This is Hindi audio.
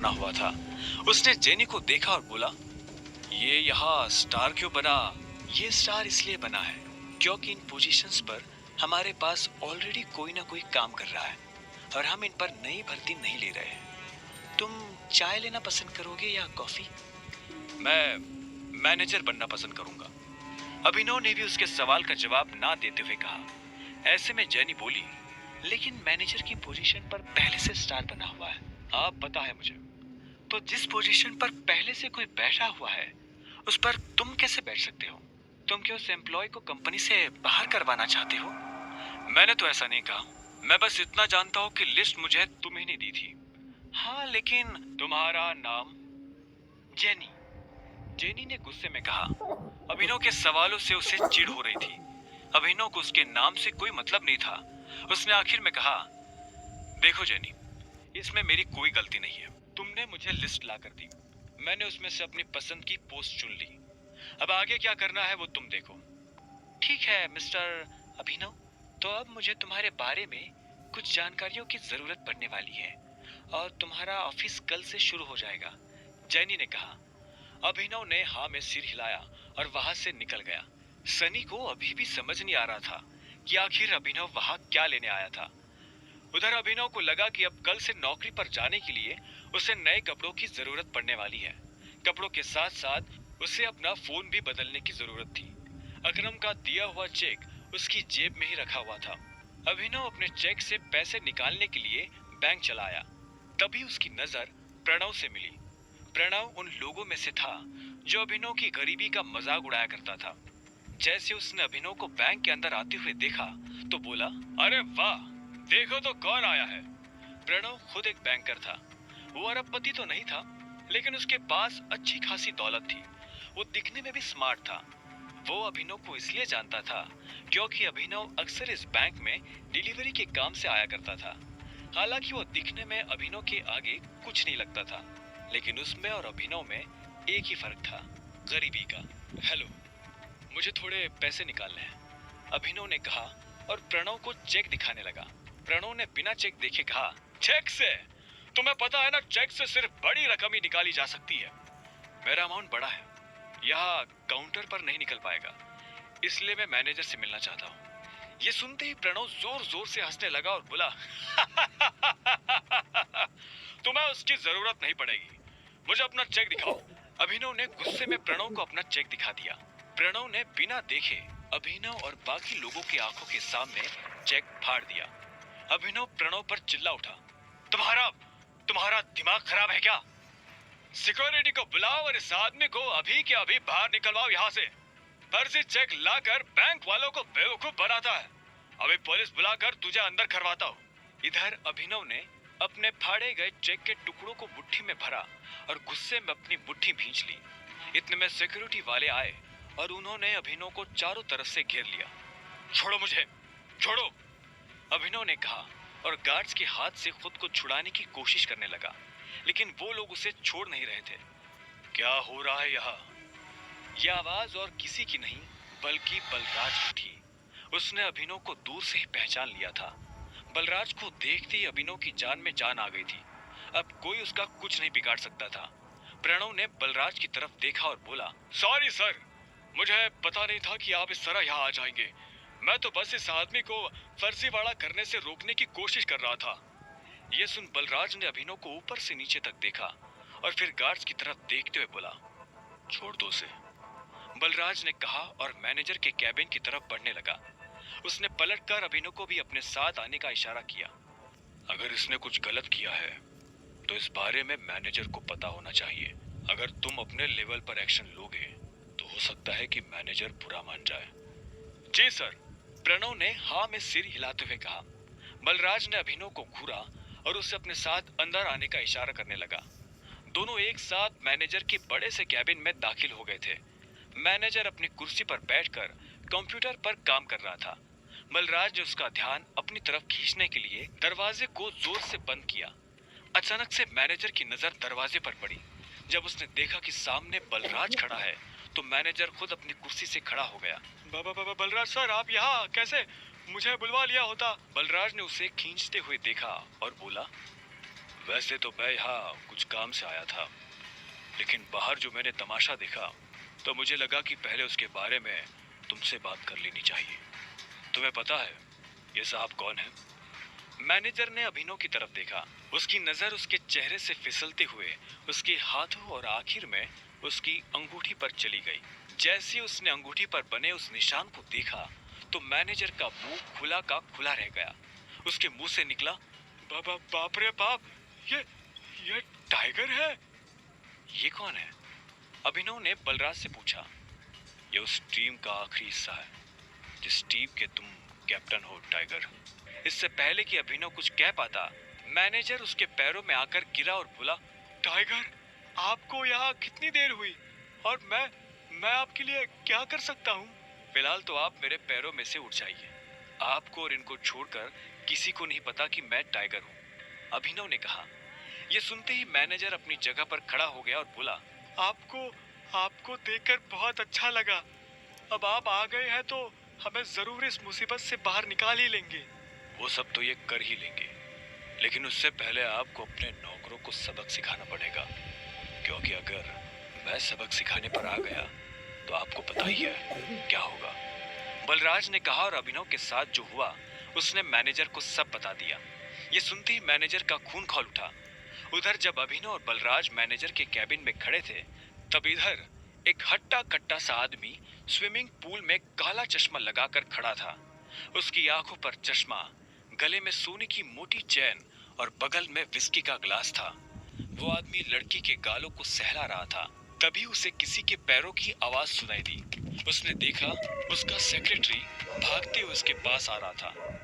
बना हुआ था। उसने जेनी को देखा और बोला, ये यहाँ स्टार क्यों बना? ये स्टार इसलिए बना है क्योंकि इन पोजीशंस पर हमारे पास ऑलरेडी कोई ना कोई काम कर रहा है और हम इन पर नई भर्ती नहीं ले रहे हैं। तुम चाय लेना पसंद करोगे या कॉफी? मैं मैनेजर बनना पसंद करूंगा। अभिनव ने भी उसके सवाल का जवाब ना देते हुए कहा। ऐसे में जेनी बोली, लेकिन मैनेजर की पोजीशन पर पहले से स्टार बना हुआ है। आप पता है मुझे। तो जिस पोजीशन पर पहले से कोई बैठा हुआ है उस पर तुम कैसे बैठ सकते हो? तुम क्या उस एम्प्लॉय को कंपनी से बाहर करवाना चाहते हो? मैंने तो ऐसा नहीं कहा। मैं बस इतना जानता हूँ कि लिस्ट मुझे तुम्ही ने दी थी। हाँ, लेकिन तुम्हारा नाम? जेनी। जेनी ने गुस्से में कहा। अभिनव के सवालों से उसे चिढ़ हो रही थी। अभिनव को उसके नाम से कोई मतलब नहीं था। उसने आखिर में कहा, देखो जेनी, इसमें मेरी कोई गलती नहीं है। तुमने मुझे लिस्ट लाकर दी, मैंने उसमें से अपनी पसंद की पोस्ट चुन ली। अब आगे क्या करना है वो तुम देखो। ठीक है मिस्टर अभिनव, तो अब मुझे तुम्हारे बारे में कुछ जानकारियों की जरूरत पड़ने वाली है और तुम्हारा ऑफिस कल से शुरू हो जाएगा, जेनी ने कहा। अभिनव ने हाँ में सिर हिलाया और वहां से निकल गया। सनी को अभी भी समझ नहीं आ रहा था कि आखिर अभिनव वहां क्या लेने आया था। उधर अभिनव को लगा कि अब कल से नौकरी पर जाने के लिए उसे नए कपड़ों की जरूरत पड़ने वाली है। कपड़ों के साथ साथ उसे अपना फोन भी बदलने की जरूरत थी। अकरम का दिया हुआ चेक उसकी जेब में ही रखा हुआ था। अभिनव अपने चेक से पैसे निकालने के लिए बैंक चला आया। तभी उसकी नजर प्रणव से मिली। प्रणव उन लोगों में से था जो अभिनव की गरीबी का मजाक उड़ाया करता था। जैसे उसने अभिनव को बैंक के अंदर आते हुए देखा तो बोला, अरे वाह, देखो तो कौन आया है। प्रणव खुद एक बैंकर था। वो अरबपति तो नहीं था, लेकिन उसके पास अच्छी खासी दौलत थी। वो दिखने में भी स्मार्ट था। वो अभिनव को इसलिए जानता था क्योंकि अभिनव अक्सर इस बैंक में डिलीवरी के काम से आया करता था। हालांकि वो दिखने में अभिनव के आगे कुछ नहीं लगता था, लेकिन उसमें और अभिनव में एक ही फर्क था, गरीबी का। हेलो, मुझे थोड़े पैसे निकालने हैं, अभिनव ने कहा और प्रणव को चेक दिखाने लगा। प्रणव ने बिना चेक देखे कहा, चेक से? तुम्हें पता है ना, चेक से सिर्फ बड़ी रकम ही निकाली जा सकती है। मेरा अमाउंट बड़ा है, यहाँ काउंटर पर नहीं निकल पाएगा, इसलिए मैं मैनेजर से मिलना चाहता हूँ। ये सुनते ही प्रणव जोर जोर से हंसने लगा और बोला, तुम्हें उसकी जरूरत नहीं पड़ेगी, मुझे अपना चेक दिखाओ। अभिनव ने गुस्से में प्रणव को अपना चेक दिखा दिया। प्रणव ने बिना देखे अभिनव और बाकी लोगों की आंखों के सामने चेक फाड़ दिया। अभिनव प्रणव पर चिल्ला उठा, तुम्हारा तुम्हारा दिमाग खराब है क्या? सिक्योरिटी को बुलाओ और इस आदमी को अभी के अभी बाहर निकलवाओ यहाँ से। फर्जी चेक लाकर बैंक वालों को बेवकूफ बनाता है। अभी पुलिस बुलाकर तुझे अंदर करवाता हूँ। इधर अभिनव ने अपने फाड़े गए चेक के टुकड़ों को मुट्ठी में भरा और गुस्से में अपनी मुट्ठी भींच ली। इतने में सिक्योरिटी वाले आए और उन्होंने अभिनव को चारों तरफ से घेर लिया। छोड़ो मुझे, छोड़ो, अभिनव ने कहा और गार्ड्स के हाथ से खुद को छुड़ाने की कोशिश करने लगा, लेकिन वो लोग उसे छोड़ नहीं रहे थे। क्या हो रहा है यहाँ? यह आवाज और किसी की नहीं बल्कि बलराज की थी। उसने अभिनव को दूर से ही पहचान लिया था। बलराज को देखते ही अभिनव की जान में जान आ गई थी। अब कोई उसका कुछ नहीं बिगाड़ सकता था। प्रणव ने बलराज की तरफ देखा और बोला, सॉरी सर, मुझे पता नहीं था कि आप इस तरह यहाँ आ जाएंगे। मैं तो बस इस आदमी को फर्जीवाड़ा करने से रोकने की कोशिश कर रहा था। ये सुन बलराज ने अभिनव को ऊपर से नीचे तक देखा और फिर गार्ड्स की तरफ देखते हुए बोला, छोड़ दो उसे, बलराज ने कहा और मैनेजर के कैबिन की तरफ बढ़ने लगा। उसने पलटकर अभिनव को भी अपने साथ आने का इशारा किया। अगर इसने कुछ गलत किया है तो इस बारे में मैनेजर को पता होना चाहिए। अगर तुम अपने लेवल पर एक्शन लोगे तो हो सकता है कि मैनेजर बुरा मान जाए। जी सर, प्रणव ने हाँ में सिर हिलाते हुए कहा। बलराज ने अभिनव को घूरा और उसे अपने साथ अंदर आने का इशारा करने लगा। दोनों एक साथ मैनेजर के बड़े से कैबिन में दाखिल हो गए थे। मैनेजर अपनी कुर्सी पर बैठकर कंप्यूटर पर काम कर रहा था। बलराज ने उसका ध्यान अपनी तरफ खींचने के लिए दरवाजे को जोर से बंद किया। अचानक से मैनेजर की नजर दरवाजे पर पड़ी। जब उसने देखा कि सामने बलराज खड़ा है तो मैनेजर खुद अपनी कुर्सी से खड़ा हो गया। बलराज सर, आप यहाँ कैसे? मुझे बुलवा लिया होता। बलराज ने उसे खींचते हुए देखा और बोला, वैसे तो मैं यहाँ कुछ काम से आया था, लेकिन बाहर जो मैंने तमाशा देखा तो मुझे लगा कि पहले उसके बारे में तुमसे बात कर लेनी चाहिए। तुम्हें पता है ये साहब कौन है? मैनेजर ने अभिनव की तरफ देखा। उसकी नजर उसके चेहरे से फिसलते हुए उसके हाथों और आखिर में उसकी अंगूठी पर चली गई। जैसे उसने अंगूठी पर बने उस निशान को देखा तो मैनेजर का मुंह खुला का खुला रह गया। उसके मुंह से निकला, बाबा बाप रे बाप, ये टाइगर है। ये कौन है? अभिनव ने बलराज से पूछा। ये उस टीम का आखिरी हिस्सा है जिस टीम के तुम कैप्टन हो टाइगर। इससे पहले कि अभिनव कुछ कह पाता, मैनेजर उसके पैरों में आकर गिरा और बोला, टाइगर, आपको यहाँ कितनी देर हुई और मैं आपके लिए क्या कर सकता हूँ? फिलहाल तो आप मेरे पैरों में से उठ जाइए। आपको और इनको छोड़कर किसी को नहीं पता कि मैं टाइगर हूँ, अभिनव ने कहा। यह सुनते ही मैनेजर अपनी जगह पर खड़ा हो गया और बोला, आपको देखकर बहुत अच्छा लगा। अब आप आ गए हैं तो हमें जरूर इस मुसीबत से बाहर निकाल ही लेंगे। वो सब तो ये कर ही लेंगे, लेकिन उससे पहले आपको अपने नौकरों को सबक सिखाना पड़ेगा, क्योंकि अगर मैं सबक सिखाने पर आ गया तो आपको पता ही है क्या होगा। बलराज ने कहा और अभिनव के साथ जो हुआ उसने मैनेजर को सब बता दिया। ये सुनते ही मैनेजर का खून खौल उठा। उधर जब अभिनव और बलराज मैनेजर के कैबिन में खड़े थे, तब इधर एक हट्टा कट्टा सा आदमी स्विमिंग पूल में काला चश्मा लगाकर खड़ा था। उसकी आंखों पर चश्मा, गले में सोने की मोटी चैन और बगल में विस्की का ग्लास था। वो आदमी लड़की के गालों को सहला रहा था। तभी उसे किसी के पैरों की आवाज सुनाई दी। उसने देखा उसका सेक्रेटरी भागते हुए उसके पास आ रहा था।